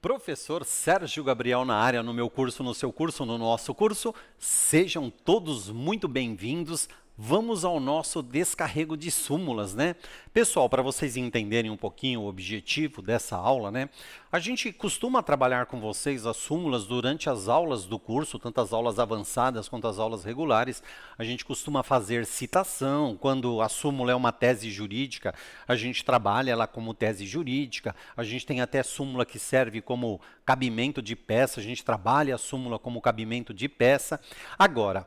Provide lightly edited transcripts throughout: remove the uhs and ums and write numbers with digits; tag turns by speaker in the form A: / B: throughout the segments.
A: Professor Sérgio Gabriel na área, no meu curso, no seu curso, no nosso curso. Sejam todos muito bem-vindos. Vamos ao nosso descarrego de súmulas, né? Pessoal, para vocês entenderem um pouquinho o objetivo dessa aula, né? A gente costuma trabalhar com vocês as súmulas durante as aulas do curso, tanto as aulas avançadas quanto as aulas regulares. A gente costuma fazer citação, quando a súmula é uma tese jurídica, a gente trabalha ela como tese jurídica. A gente tem até súmula que serve como cabimento de peça, a gente trabalha a súmula como cabimento de peça. Agora,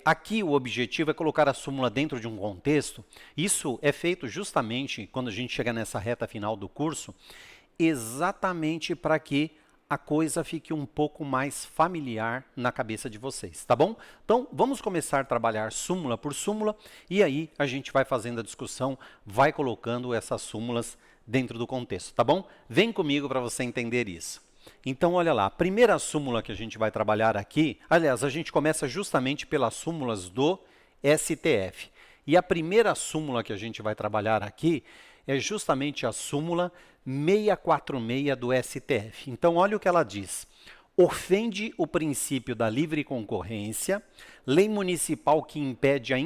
A: aqui o objetivo é colocar a súmula dentro de um contexto. Isso é feito justamente quando a gente chega nessa reta final do curso, exatamente para que a coisa fique um pouco mais familiar na cabeça de vocês, tá bom? Então, vamos começar a trabalhar súmula por súmula e aí a gente vai fazendo a discussão, vai colocando essas súmulas dentro do contexto, tá bom? Vem comigo para você entender isso. Então, olha lá, a primeira súmula que a gente vai trabalhar aqui, aliás, a gente começa justamente pelas súmulas do STF. E a primeira súmula que a gente vai trabalhar aqui é justamente a súmula 646 do STF. Então, olha o que ela diz. Ofende o princípio da livre concorrência, lei municipal que impede a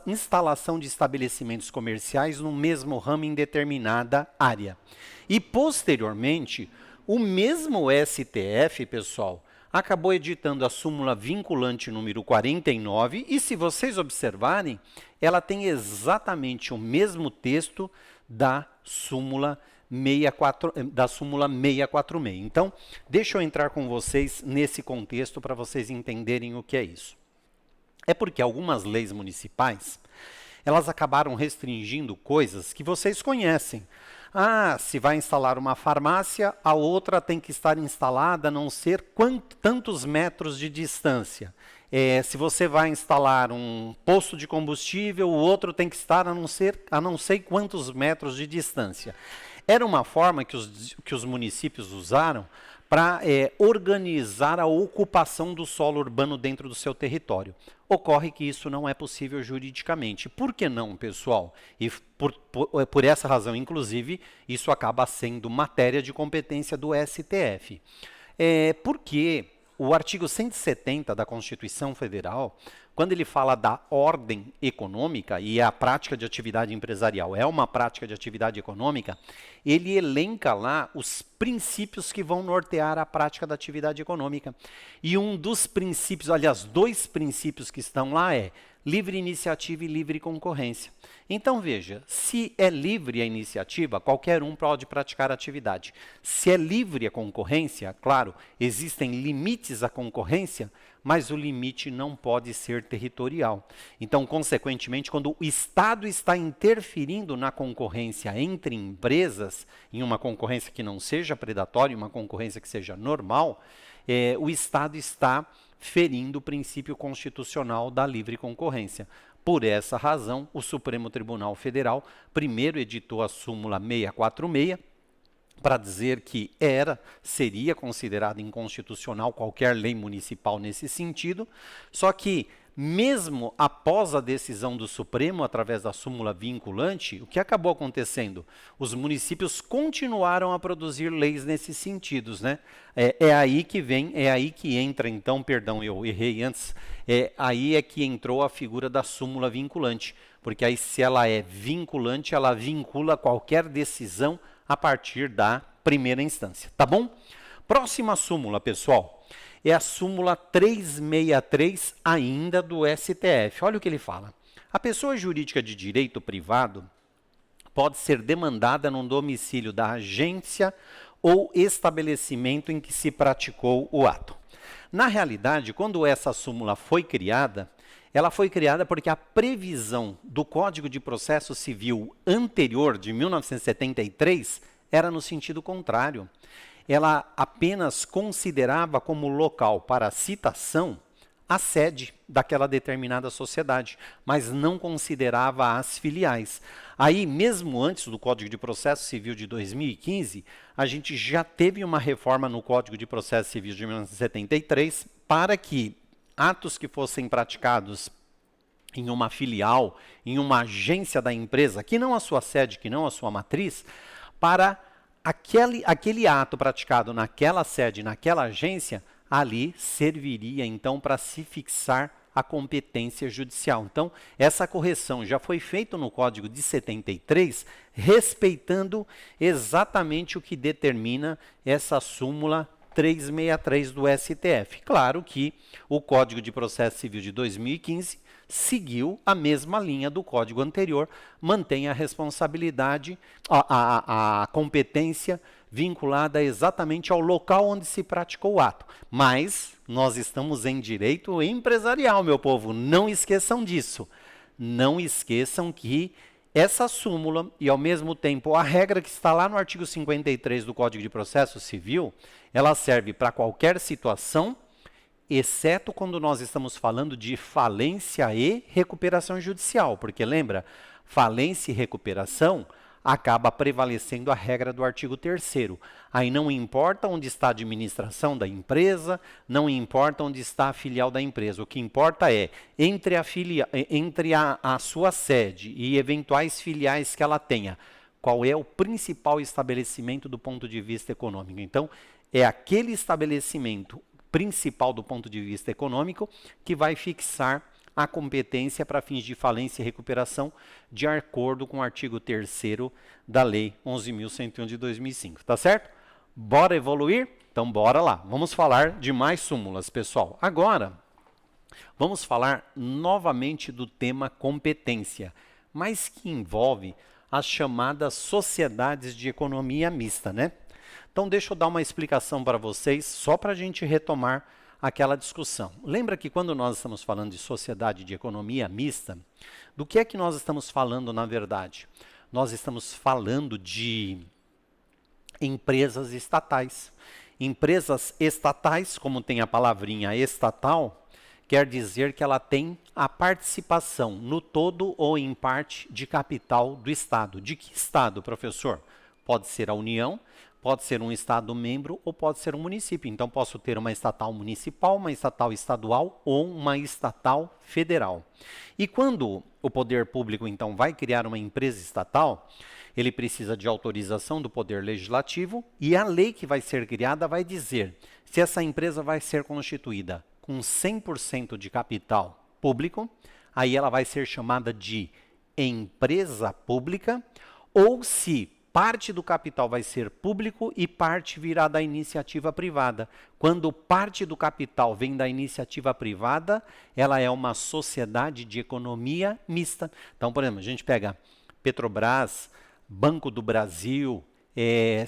A: instalação de estabelecimentos comerciais no mesmo ramo em determinada área. E, posteriormente, o mesmo STF, pessoal, acabou editando a súmula vinculante número 49 e, se vocês observarem, ela tem exatamente o mesmo texto da súmula 646. Então, deixa eu entrar com vocês nesse contexto para vocês entenderem o que é isso. É porque algumas leis municipais, elas acabaram restringindo coisas que vocês conhecem. Ah, se vai instalar uma farmácia, a outra tem que estar instalada a não ser tantos metros de distância. Se você vai instalar um posto de combustível, o outro tem que estar a não sei quantos metros de distância. Era uma forma que os municípios usaram para organizar a ocupação do solo urbano dentro do seu território. Ocorre que isso não é possível juridicamente. Por que não, pessoal? E por essa razão, inclusive, isso acaba sendo matéria de competência do STF. Porque o artigo 170 da Constituição Federal, quando ele fala da ordem econômica, e a prática de atividade empresarial é uma prática de atividade econômica, ele elenca lá os princípios que vão nortear a prática da atividade econômica. E um dos princípios, aliás, dois princípios que estão lá é livre iniciativa e livre concorrência. Então, veja, se é livre a iniciativa, qualquer um pode praticar a atividade. Se é livre a concorrência, claro, existem limites à concorrência, mas o limite não pode ser territorial. Então, consequentemente, quando o Estado está interferindo na concorrência entre empresas, em uma concorrência que não seja predatória, uma concorrência que seja normal, o Estado está ferindo o princípio constitucional da livre concorrência. Por essa razão, o Supremo Tribunal Federal primeiro editou a súmula 646, para dizer que seria considerada inconstitucional qualquer lei municipal nesse sentido, só que mesmo após a decisão do Supremo, através da súmula vinculante, o que acabou acontecendo? Os municípios continuaram a produzir leis nesses sentidos, né? É aí que entra, então, perdão, eu errei antes, aí é que entrou a figura da súmula vinculante, porque aí se ela é vinculante, ela vincula qualquer decisão a partir da primeira instância, tá bom? Próxima súmula, pessoal, é a súmula 363 ainda do STF. Olha o que ele fala. A pessoa jurídica de direito privado pode ser demandada no domicílio da agência ou estabelecimento em que se praticou o ato. Na realidade, quando essa súmula foi criada, ela foi criada porque a previsão do Código de Processo Civil anterior, de 1973, era no sentido contrário. Ela apenas considerava como local para citação a sede daquela determinada sociedade, mas não considerava as filiais. Aí, mesmo antes do Código de Processo Civil de 2015, a gente já teve uma reforma no Código de Processo Civil de 1973 para que atos que fossem praticados em uma filial, em uma agência da empresa, que não a sua sede, que não a sua matriz, para aquele ato praticado naquela sede, naquela agência, ali serviria então para se fixar a competência judicial. Então, essa correção já foi feita no Código de 73, respeitando exatamente o que determina essa súmula 363 do STF. Claro que o Código de Processo Civil de 2015 seguiu a mesma linha do código anterior, mantém a responsabilidade, a competência vinculada exatamente ao local onde se praticou o ato. Mas nós estamos em direito empresarial, meu povo, não esqueçam disso. Não esqueçam que essa súmula e, ao mesmo tempo, a regra que está lá no artigo 53 do Código de Processo Civil, ela serve para qualquer situação, exceto quando nós estamos falando de falência e recuperação judicial, porque lembra, falência e recuperação acaba prevalecendo a regra do artigo 3º. Aí não importa onde está a administração da empresa, não importa onde está a filial da empresa, o que importa é entre a sua sede e eventuais filiais que ela tenha, qual é o principal estabelecimento do ponto de vista econômico. Então, é aquele estabelecimento principal do ponto de vista econômico que vai fixar a competência para fins de falência e recuperação de acordo com o artigo 3º da Lei 11.101 de 2005, tá certo? Bora evoluir? Então bora lá. Vamos falar de mais súmulas, pessoal. Agora, vamos falar novamente do tema competência, mas que envolve as chamadas sociedades de economia mista, né? Então, deixa eu dar uma explicação para vocês, só para a gente retomar aquela discussão. Lembra que quando nós estamos falando de sociedade de economia mista, do que é que nós estamos falando na verdade? Nós estamos falando de empresas estatais. Empresas estatais, como tem a palavrinha estatal, quer dizer que ela tem a participação no todo ou em parte de capital do Estado. De que Estado, professor? Pode ser a União, pode ser um Estado membro ou pode ser um município. Então, posso ter uma estatal municipal, uma estatal estadual ou uma estatal federal. E quando o poder público, então, vai criar uma empresa estatal, ele precisa de autorização do poder legislativo e a lei que vai ser criada vai dizer se essa empresa vai ser constituída com 100% de capital público, aí ela vai ser chamada de empresa pública, ou se parte do capital vai ser público e parte virá da iniciativa privada. Quando parte do capital vem da iniciativa privada, ela é uma sociedade de economia mista. Então, por exemplo, a gente pega Petrobras, Banco do Brasil,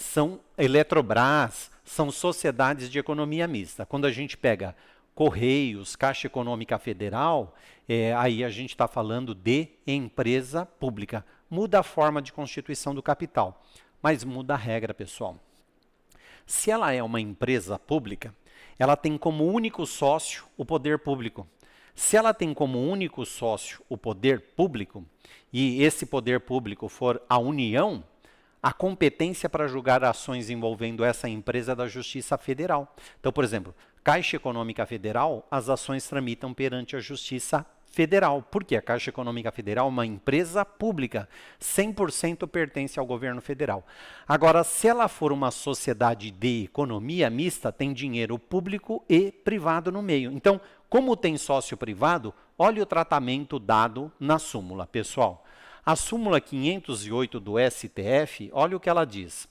A: são Eletrobras, são sociedades de economia mista. Quando a gente pega Correios, Caixa Econômica Federal, aí a gente está falando de empresa pública. Muda a forma de constituição do capital, mas muda a regra, pessoal. Se ela é uma empresa pública, ela tem como único sócio o poder público. Se ela tem como único sócio o poder público, e esse poder público for a União, a competência para julgar ações envolvendo essa empresa é da Justiça Federal. Então, por exemplo, Caixa Econômica Federal, as ações tramitam perante a Justiça Federal. Por quê? A Caixa Econômica Federal é uma empresa pública, 100% pertence ao governo federal. Agora, se ela for uma sociedade de economia mista, tem dinheiro público e privado no meio. Então, como tem sócio privado, olha o tratamento dado na súmula, pessoal. A súmula 508 do STF, olha o que ela diz.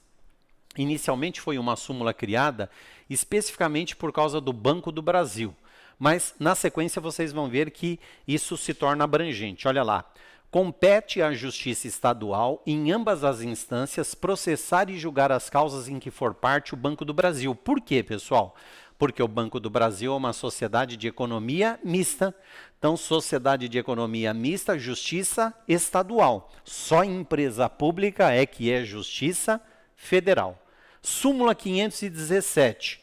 A: Inicialmente foi uma súmula criada especificamente por causa do Banco do Brasil. Mas, na sequência, vocês vão ver que isso se torna abrangente. Olha lá. Compete à Justiça Estadual, em ambas as instâncias, processar e julgar as causas em que for parte o Banco do Brasil. Por quê, pessoal? Porque o Banco do Brasil é uma sociedade de economia mista. Então, sociedade de economia mista, Justiça Estadual. Só empresa pública é que é Justiça Federal. Súmula 517.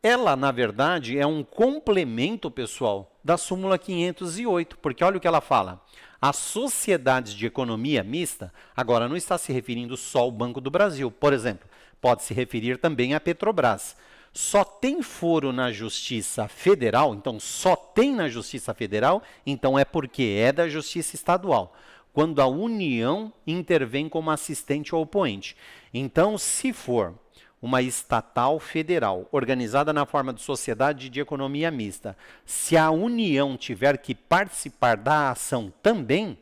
A: Ela, na verdade, é um complemento, pessoal, da súmula 508, porque olha o que ela fala. As sociedades de economia mista, agora não está se referindo só ao Banco do Brasil, por exemplo, pode se referir também à Petrobras. Só tem foro na Justiça Federal, então só tem na Justiça Federal, então é porque é da Justiça Estadual, quando a União intervém como assistente ou opoente. Então, se for uma estatal federal, organizada na forma de sociedade de economia mista, se a União tiver que participar da ação também,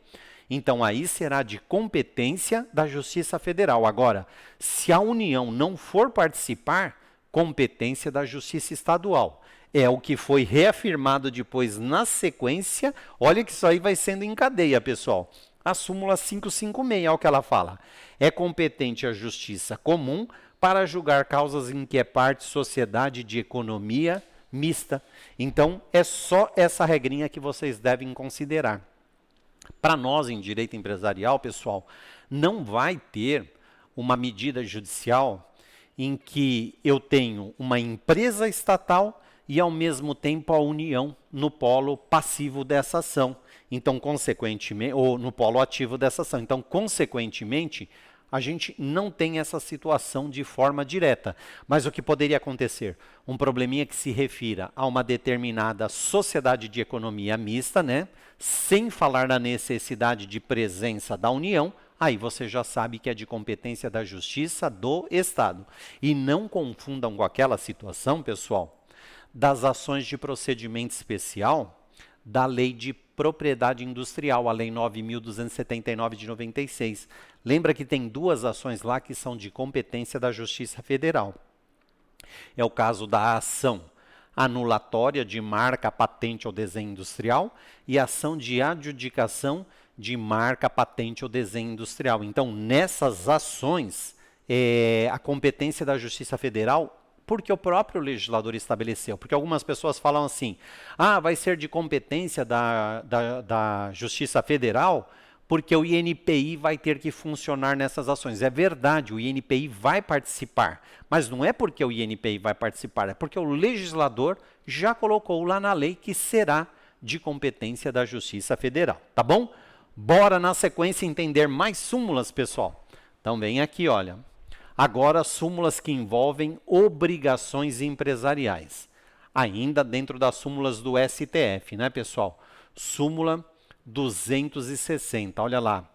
A: então aí será de competência da Justiça Federal. Agora, se a União não for participar, competência da Justiça Estadual. É o que foi reafirmado depois na sequência. Olha que isso aí vai sendo em cadeia, pessoal. A súmula 556 é o que ela fala. É competente a Justiça Comum para julgar causas em que é parte sociedade de economia mista. Então, é só essa regrinha que vocês devem considerar. Para nós, em direito empresarial, pessoal, não vai ter uma medida judicial em que eu tenho uma empresa estatal e, ao mesmo tempo, a União no polo passivo dessa ação. Então, consequentemente, ou no polo ativo dessa ação. Então, consequentemente, a gente não tem essa situação de forma direta. Mas o que poderia acontecer? Um probleminha que se refira a uma determinada sociedade de economia mista, né? Sem falar na necessidade de presença da União, aí você já sabe que é de competência da Justiça do Estado. E não confundam com aquela situação, pessoal, das ações de procedimento especial da Lei de Propriedade Industrial, a Lei 9.279 de 96. Lembra que tem duas ações lá que são de competência da Justiça Federal. É o caso da ação anulatória de marca, patente ou desenho industrial e ação de adjudicação de marca, patente ou desenho industrial. Então, nessas ações, a competência da Justiça Federal, porque o próprio legislador estabeleceu. Porque algumas pessoas falam assim, vai ser de competência da Justiça Federal, porque o INPI vai ter que funcionar nessas ações. É verdade, o INPI vai participar, mas não é porque o INPI vai participar, é porque o legislador já colocou lá na lei que será de competência da Justiça Federal, tá bom? Bora na sequência entender mais súmulas, pessoal. Então vem aqui, olha. Agora, súmulas que envolvem obrigações empresariais. Ainda dentro das súmulas do STF, né, pessoal? Súmula 260, olha lá.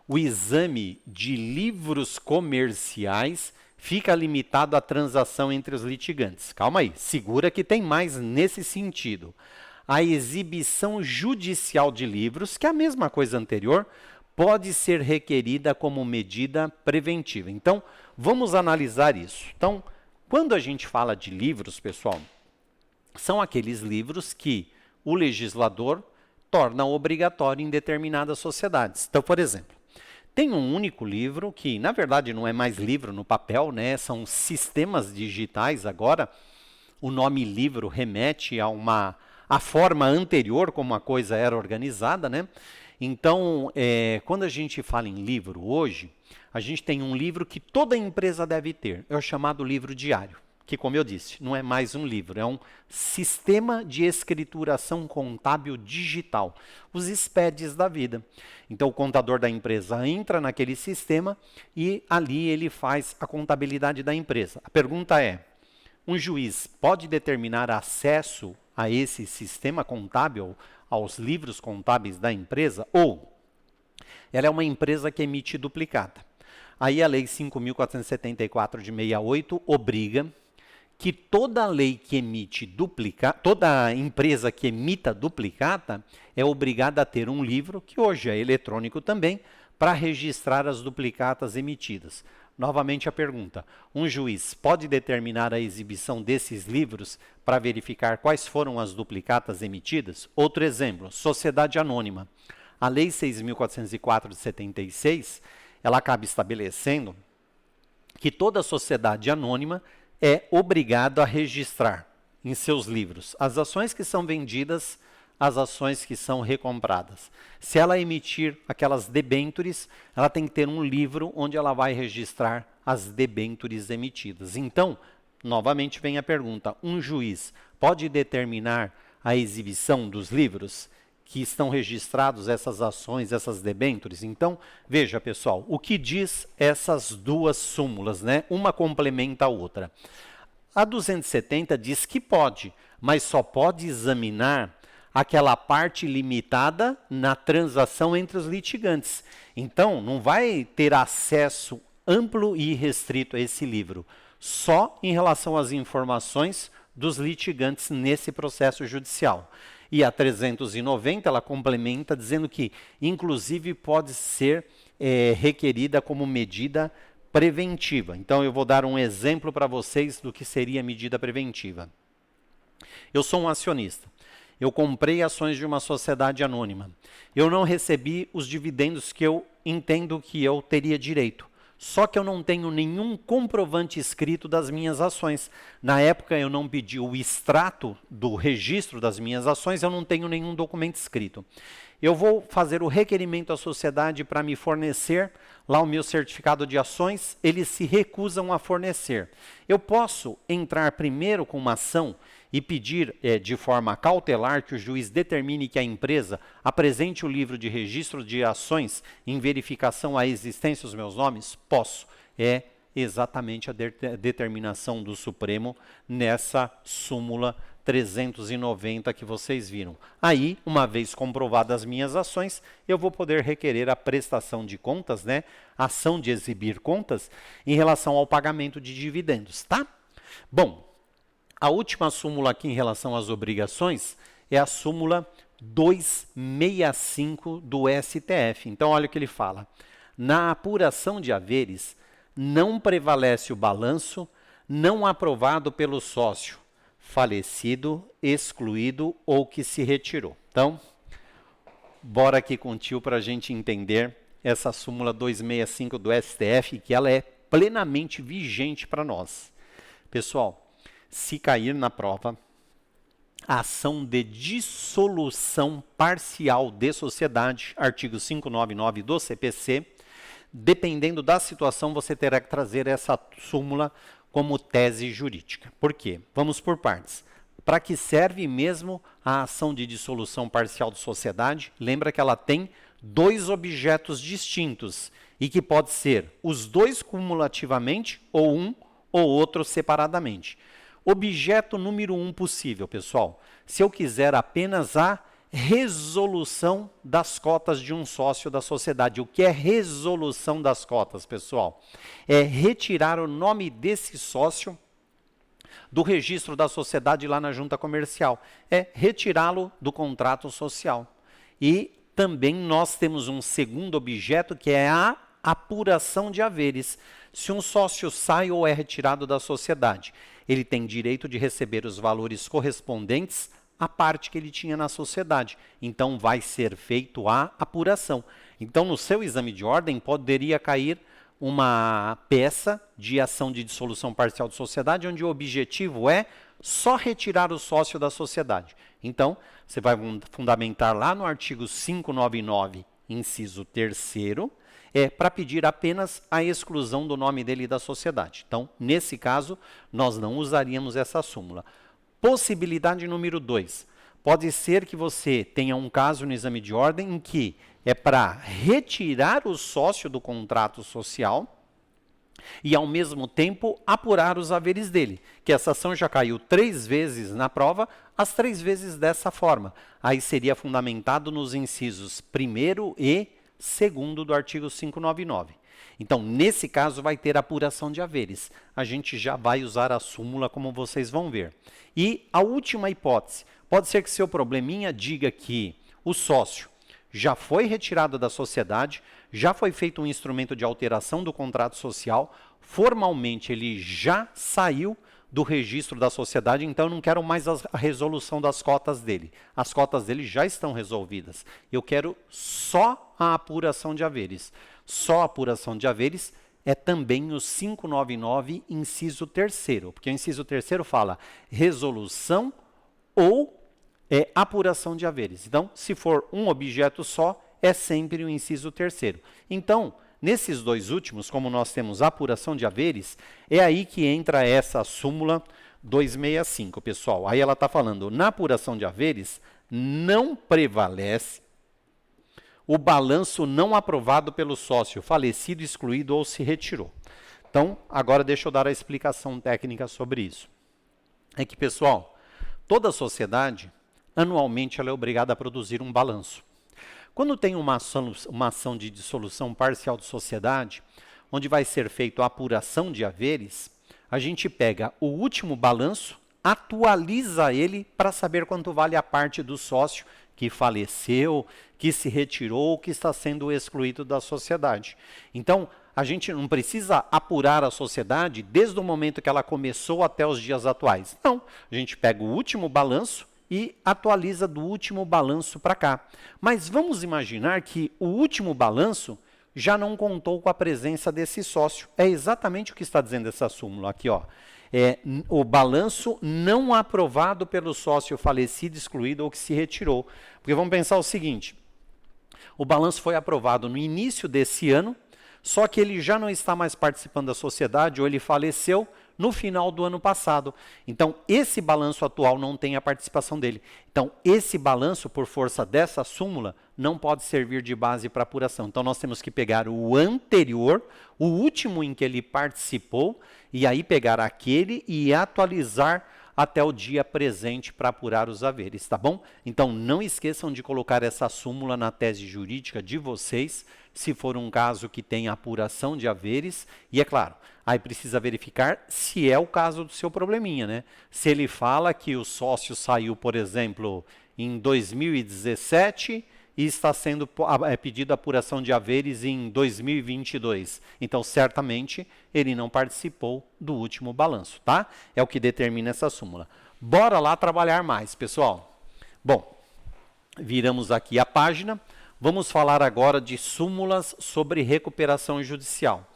A: O exame de livros comerciais fica limitado à transação entre os litigantes. Calma aí, segura que tem mais nesse sentido. A exibição judicial de livros, que é a mesma coisa anterior, pode ser requerida como medida preventiva. Então, vamos analisar isso. Então, quando a gente fala de livros, pessoal, são aqueles livros que o legislador torna obrigatório em determinadas sociedades. Então, por exemplo, tem um único livro que, na verdade, não é mais livro no papel, né? São sistemas digitais agora. O nome livro remete a forma anterior como a coisa era organizada, né? Então, quando a gente fala em livro hoje, a gente tem um livro que toda empresa deve ter. É o chamado livro diário, que, como eu disse, não é mais um livro, é um sistema de escrituração contábil digital, os SPEDs da vida. Então, o contador da empresa entra naquele sistema e ali ele faz a contabilidade da empresa. A pergunta é, um juiz pode determinar acesso a esse sistema contábil, aos livros contábeis da empresa? Ou ela é uma empresa que emite duplicata. Aí a Lei 5.474 de 68 obriga que toda lei que emite duplicata, toda empresa que emita duplicata é obrigada a ter um livro, que hoje é eletrônico também, para registrar as duplicatas emitidas. Novamente a pergunta, um juiz pode determinar a exibição desses livros para verificar quais foram as duplicatas emitidas? Outro exemplo, sociedade anônima. A Lei 6.404 de 76, ela acaba estabelecendo que toda sociedade anônima é obrigada a registrar em seus livros as ações que são vendidas, as ações que são recompradas. Se ela emitir aquelas debêntures, ela tem que ter um livro onde ela vai registrar as debêntures emitidas. Então, novamente vem a pergunta, um juiz pode determinar a exibição dos livros que estão registrados essas ações, essas debêntures. Então, veja, pessoal, o que diz essas duas súmulas, né? Uma complementa a outra. A 270 diz que pode, mas só pode examinar aquela parte limitada na transação entre os litigantes. Então, não vai ter acesso amplo e restrito a esse livro, só em relação às informações dos litigantes nesse processo judicial. E a 390, ela complementa dizendo que, inclusive, pode ser requerida como medida preventiva. Então, eu vou dar um exemplo para vocês do que seria medida preventiva. Eu sou um acionista. Eu comprei ações de uma sociedade anônima. Eu não recebi os dividendos que eu entendo que eu teria direito. Só que eu não tenho nenhum comprovante escrito das minhas ações. Na época eu não pedi o extrato do registro das minhas ações, eu não tenho nenhum documento escrito. Eu vou fazer o requerimento à sociedade para me fornecer lá o meu certificado de ações, eles se recusam a fornecer. Eu posso entrar primeiro com uma ação e pedir de forma cautelar que o juiz determine que a empresa apresente o livro de registro de ações em verificação à existência dos meus nomes? Posso. É exatamente a determinação do Supremo nessa súmula 390 que vocês viram. Aí, uma vez comprovadas as minhas ações, eu vou poder requerer a prestação de contas, né? Ação de exibir contas em relação ao pagamento de dividendos, tá? Bom, a última súmula aqui em relação às obrigações é a súmula 265 do STF. Então, olha o que ele fala. Na apuração de haveres, não prevalece o balanço não aprovado pelo sócio, falecido, excluído ou que se retirou. Então, bora aqui com o tio para a gente entender essa súmula 265 do STF, que ela é plenamente vigente para nós. Pessoal, se cair na prova, a ação de dissolução parcial de sociedade, artigo 599 do CPC, dependendo da situação, você terá que trazer essa súmula como tese jurídica. Por quê? Vamos por partes. Para que serve mesmo a ação de dissolução parcial de sociedade? Lembra que ela tem dois objetos distintos e que pode ser os dois cumulativamente ou um ou outro separadamente. Objeto número 1 possível, pessoal. Se eu quiser apenas a resolução das cotas de um sócio da sociedade. O que é resolução das cotas, pessoal? É retirar o nome desse sócio do registro da sociedade lá na junta comercial. É retirá-lo do contrato social. E também nós temos um segundo objeto que é a apuração de haveres. Se um sócio sai ou é retirado da sociedade, ele tem direito de receber os valores correspondentes à parte que ele tinha na sociedade. Então, vai ser feito a apuração. Então, no seu exame de ordem, poderia cair uma peça de ação de dissolução parcial de sociedade, onde o objetivo é só retirar o sócio da sociedade. Então, você vai fundamentar lá no artigo 599, inciso 3º, para pedir apenas a exclusão do nome dele da sociedade. Então, nesse caso, nós não usaríamos essa súmula. Possibilidade número 2. Pode ser que você tenha um caso no exame de ordem em que é para retirar o sócio do contrato social e, ao mesmo tempo, apurar os haveres dele. Que essa ação já caiu 3 vezes na prova, as 3 vezes dessa forma. Aí seria fundamentado nos incisos 1º e 2º do artigo 599. Então, nesse caso, vai ter apuração de haveres. A gente já vai usar a súmula, como vocês vão ver. E a última hipótese, pode ser que seu probleminha diga que o sócio já foi retirado da sociedade, já foi feito um instrumento de alteração do contrato social, formalmente ele já saiu do registro da sociedade, então eu não quero mais a resolução das cotas dele. As cotas dele já estão resolvidas. Eu quero só a apuração de haveres. Só a apuração de haveres é também o 599, inciso 3º, porque o inciso 3º fala resolução ou apuração de haveres. Então, se for um objeto só, é sempre o inciso 3º. Então, nesses dois últimos, como nós temos apuração de haveres, é aí que entra essa súmula 265, pessoal. Aí ela está falando, na apuração de haveres, não prevalece o balanço não aprovado pelo sócio, falecido, excluído ou se retirou. Então, agora deixa eu dar a explicação técnica sobre isso. É que, pessoal, toda sociedade, anualmente, ela é obrigada a produzir um balanço. Quando tem uma ação de dissolução parcial de sociedade, onde vai ser feita a apuração de haveres, a gente pega o último balanço, atualiza ele para saber quanto vale a parte do sócio que faleceu, que se retirou, que está sendo excluído da sociedade. Então, a gente não precisa apurar a sociedade desde o momento que ela começou até os dias atuais. Não, a gente pega o último balanço e atualiza do último balanço para cá. Mas vamos imaginar que o último balanço já não contou com a presença desse sócio. É exatamente o que está dizendo essa súmula aqui, ó. O balanço não aprovado pelo sócio falecido, excluído ou que se retirou. Porque vamos pensar o seguinte, o balanço foi aprovado no início desse ano, só que ele já não está mais participando da sociedade ou ele faleceu no final do ano passado. Então, esse balanço atual não tem a participação dele. Então, esse balanço, por força dessa súmula, não pode servir de base para apuração. Então, nós temos que pegar o anterior, o último em que ele participou, e aí pegar aquele e atualizar até o dia presente para apurar os haveres, tá bom? Então, não esqueçam de colocar essa súmula na tese jurídica de vocês, se for um caso que tem apuração de haveres, e é claro, aí precisa verificar se é o caso do seu probleminha, né? Se ele fala que o sócio saiu, por exemplo, em 2017 e está sendo pedido apuração de haveres em 2022. Então, certamente, ele não participou do último balanço, tá? É o que determina essa súmula. Bora lá trabalhar mais, pessoal. Bom, viramos aqui a página. Vamos falar agora de súmulas sobre recuperação judicial.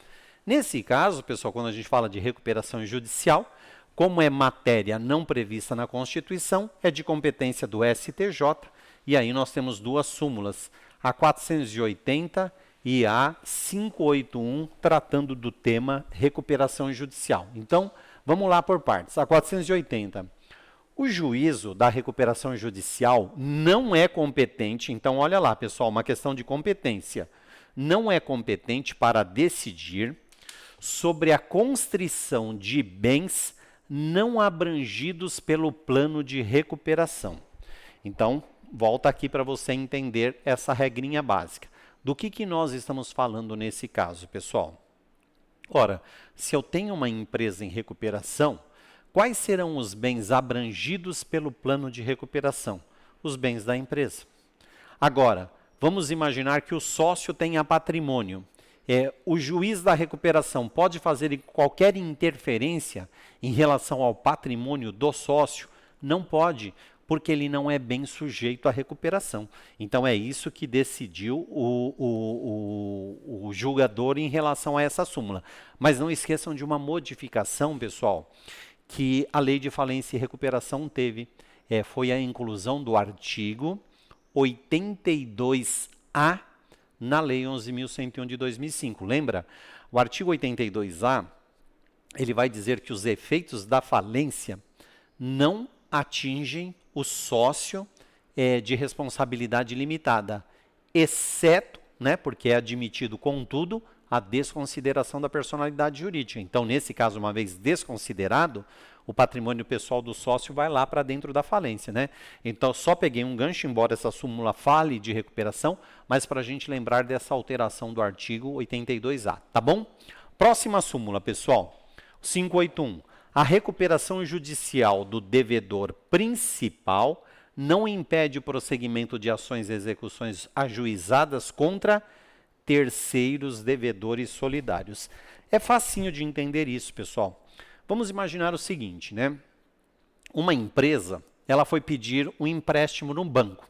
A: Nesse caso, pessoal, quando a gente fala de recuperação judicial, como é matéria não prevista na Constituição, é de competência do STJ, e aí nós temos duas súmulas, a 480 e a 581, tratando do tema recuperação judicial. Então, vamos lá por partes. A 480. O juízo da recuperação judicial não é competente, então olha lá, pessoal, uma questão de competência. Não é competente para decidir sobre a constrição de bens não abrangidos pelo plano de recuperação. Então, volta aqui para você entender essa regrinha básica. Do que nós estamos falando nesse caso, pessoal? Ora, se eu tenho uma empresa em recuperação, quais serão os bens abrangidos pelo plano de recuperação? Os bens da empresa. Agora, vamos imaginar que o sócio tenha patrimônio. O juiz da recuperação pode fazer qualquer interferência em relação ao patrimônio do sócio? Não pode, porque ele não é bem sujeito à recuperação. Então, é isso que decidiu o julgador em relação a essa súmula. Mas não esqueçam de uma modificação, pessoal, que a Lei de Falência e Recuperação teve. Foi a inclusão do artigo 82A na Lei 11.101 de 2005. Lembra? O artigo 82A, ele vai dizer que os efeitos da falência não atingem o sócio de responsabilidade limitada, exceto, né, porque é admitido, contudo, a desconsideração da personalidade jurídica. Então, nesse caso, uma vez desconsiderado, o patrimônio pessoal do sócio vai lá para dentro da falência, né? Então, só peguei um gancho, embora essa súmula fale de recuperação, mas para a gente lembrar dessa alteração do artigo 82A, tá bom? Próxima súmula, pessoal, 581. A recuperação judicial do devedor principal não impede o prosseguimento de ações e execuções ajuizadas contra terceiros devedores solidários. É facinho de entender isso, pessoal. Vamos imaginar o seguinte, né? Uma empresa, ela foi pedir um empréstimo no banco.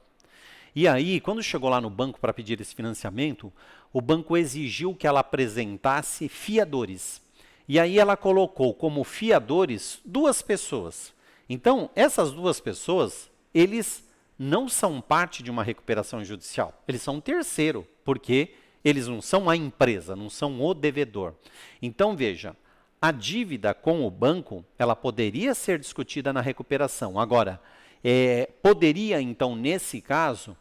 A: E aí, quando chegou lá no banco para pedir esse financiamento, o banco exigiu que ela apresentasse fiadores. E aí ela colocou como fiadores duas pessoas. Então, essas duas pessoas, eles não são parte de uma recuperação judicial. Eles são um terceiro, porque eles não são a empresa, não são o devedor. Então, veja, a dívida com o banco, ela poderia ser discutida na recuperação. Agora, poderia, então, nesse caso,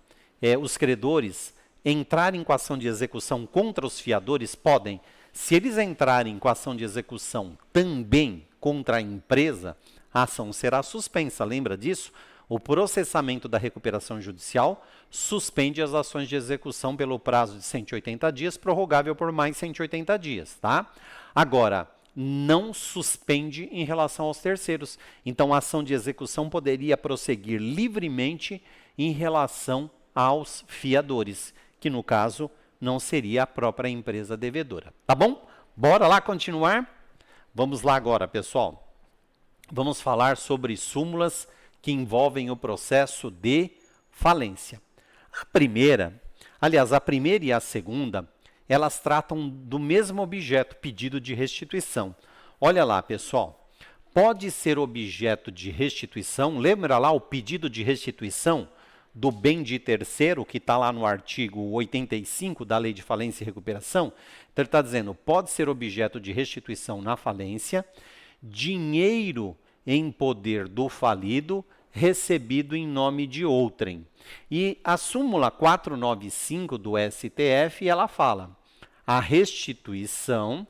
A: os credores entrarem com ação de execução contra os fiadores? Podem. Se eles entrarem com ação de execução também contra a empresa, a ação será suspensa. Lembra disso? O processamento da recuperação judicial suspende as ações de execução pelo prazo de 180 dias, prorrogável por mais 180 dias, tá? Agora, não suspende em relação aos terceiros. Então, a ação de execução poderia prosseguir livremente em relação aos fiadores, que no caso não seria a própria empresa devedora. Tá bom? Bora lá continuar? Vamos lá agora, pessoal. Vamos falar sobre súmulas que envolvem o processo de falência. A primeira e a segunda, elas tratam do mesmo objeto, pedido de restituição. Olha lá, pessoal. Pode ser objeto de restituição, lembra lá o pedido de restituição do bem de terceiro, que está lá no artigo 85 da Lei de Falência e Recuperação? Então, ele está dizendo, pode ser objeto de restituição na falência, dinheiro em poder do falido, recebido em nome de outrem. E a súmula 495 do STF, ela fala, a restituição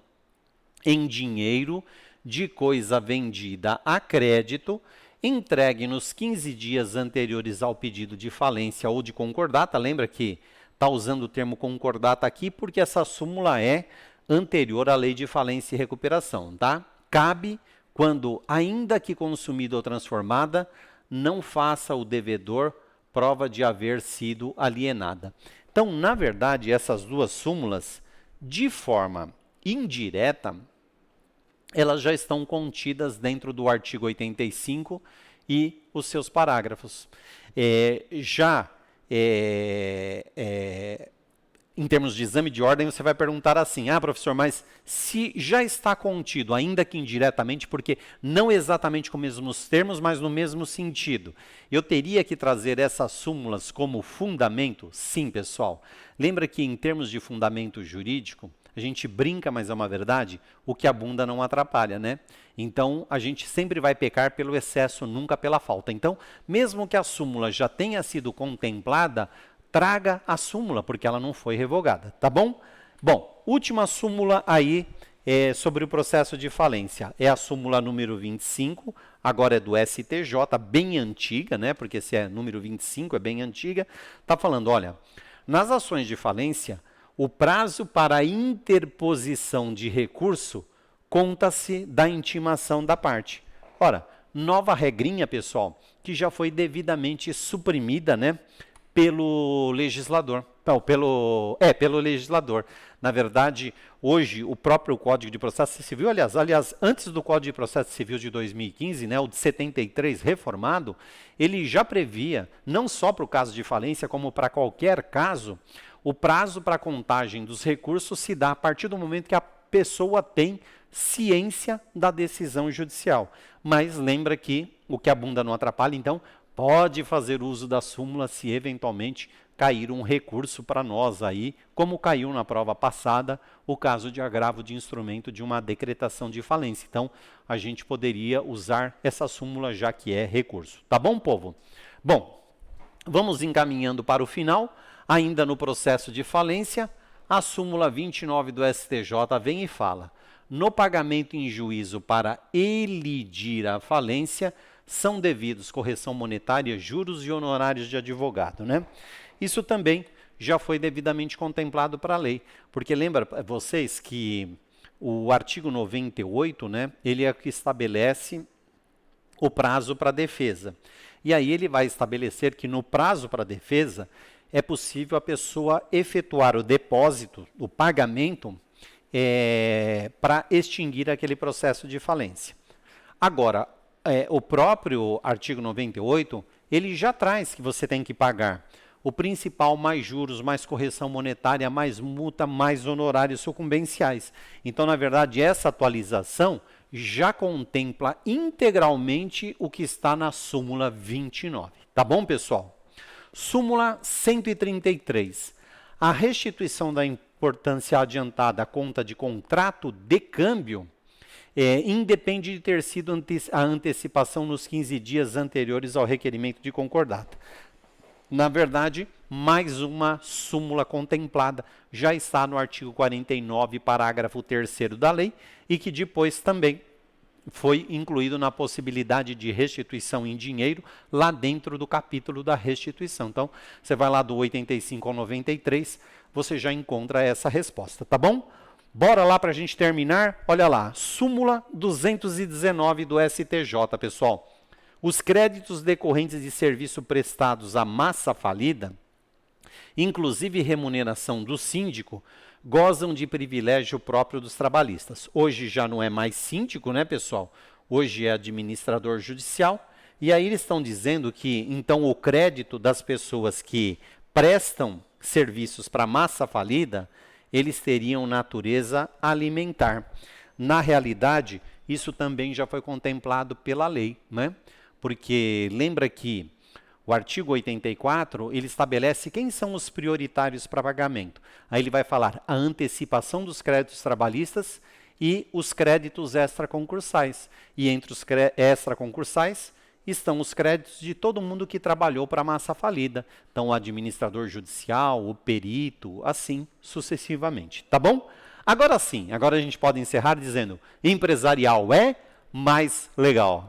A: em dinheiro de coisa vendida a crédito, entregue nos 15 dias anteriores ao pedido de falência ou de concordata. Lembra que está usando o termo concordata aqui porque essa súmula é anterior à Lei de Falência e Recuperação, tá? Cabe quando, ainda que consumida ou transformada, não faça o devedor prova de haver sido alienada. Então, na verdade, essas duas súmulas, de forma indireta, elas já estão contidas dentro do artigo 85 e os seus parágrafos. Em termos de exame de ordem, você vai perguntar assim, professor, mas se já está contido, ainda que indiretamente, porque não exatamente com os mesmos termos, mas no mesmo sentido, eu teria que trazer essas súmulas como fundamento? Sim, pessoal. Lembra que em termos de fundamento jurídico, a gente brinca, mas é uma verdade, o que abunda não atrapalha, né? Então, a gente sempre vai pecar pelo excesso, nunca pela falta. Então, mesmo que a súmula já tenha sido contemplada, traga a súmula, porque ela não foi revogada, tá bom? Bom, última súmula aí sobre o processo de falência. É a súmula número 25, agora é do STJ, bem antiga, né? Porque se é número 25, é bem antiga. Tá falando, olha, nas ações de falência, o prazo para interposição de recurso conta-se da intimação da parte. Ora, nova regrinha, pessoal, que já foi devidamente suprimida, né, pelo legislador. Não, pelo legislador. Na verdade, hoje, o próprio Código de Processo Civil, aliás, antes do Código de Processo Civil de 2015, né, o de 73 reformado, ele já previa, não só para o caso de falência, como para qualquer caso, o prazo para a contagem dos recursos se dá a partir do momento que a pessoa tem ciência da decisão judicial. Mas lembra que o que abunda não atrapalha, então pode fazer uso da súmula se eventualmente cair um recurso para nós aí, como caiu na prova passada o caso de agravo de instrumento de uma decretação de falência. Então, a gente poderia usar essa súmula já que é recurso. Tá bom, povo? Bom, vamos encaminhando para o final. Ainda no processo de falência, a súmula 29 do STJ vem e fala: no pagamento em juízo para elidir a falência, são devidos correção monetária, juros e honorários de advogado, né? Isso também já foi devidamente contemplado para a lei, porque lembra vocês que o artigo 98, né, ele é que estabelece o prazo para a defesa. E aí ele vai estabelecer que no prazo para a defesa é possível a pessoa efetuar o depósito, o pagamento, para extinguir aquele processo de falência. Agora, o próprio artigo 98, ele já traz que você tem que pagar o principal mais juros, mais correção monetária, mais multa, mais honorários sucumbenciais. Então, na verdade, essa atualização já contempla integralmente o que está na súmula 29. Tá bom, pessoal? Súmula 133. A restituição da importância adiantada à conta de contrato de câmbio, independe de ter sido a antecipação nos 15 dias anteriores ao requerimento de concordata. Na verdade, mais uma súmula contemplada já está no artigo 49, parágrafo 3º da lei, e que depois também foi incluído na possibilidade de restituição em dinheiro lá dentro do capítulo da restituição. Então, você vai lá do 85 ao 93, você já encontra essa resposta, tá bom? Bora lá para a gente terminar? Olha lá, súmula 219 do STJ, pessoal. Os créditos decorrentes de serviço prestados à massa falida, inclusive remuneração do síndico, gozam de privilégio próprio dos trabalhistas. Hoje já não é mais síndico, né, pessoal? Hoje é administrador judicial. E aí eles estão dizendo que, então, o crédito das pessoas que prestam serviços para massa falida, eles teriam natureza alimentar. Na realidade, isso também já foi contemplado pela lei, né? Porque lembra que o artigo 84, ele estabelece quem são os prioritários para pagamento. Aí ele vai falar a antecipação dos créditos trabalhistas e os créditos extraconcursais. E entre os extraconcursais estão os créditos de todo mundo que trabalhou para a massa falida. Então, o administrador judicial, o perito, assim sucessivamente. Tá bom? Agora sim, agora a gente pode encerrar dizendo empresarial é mais legal.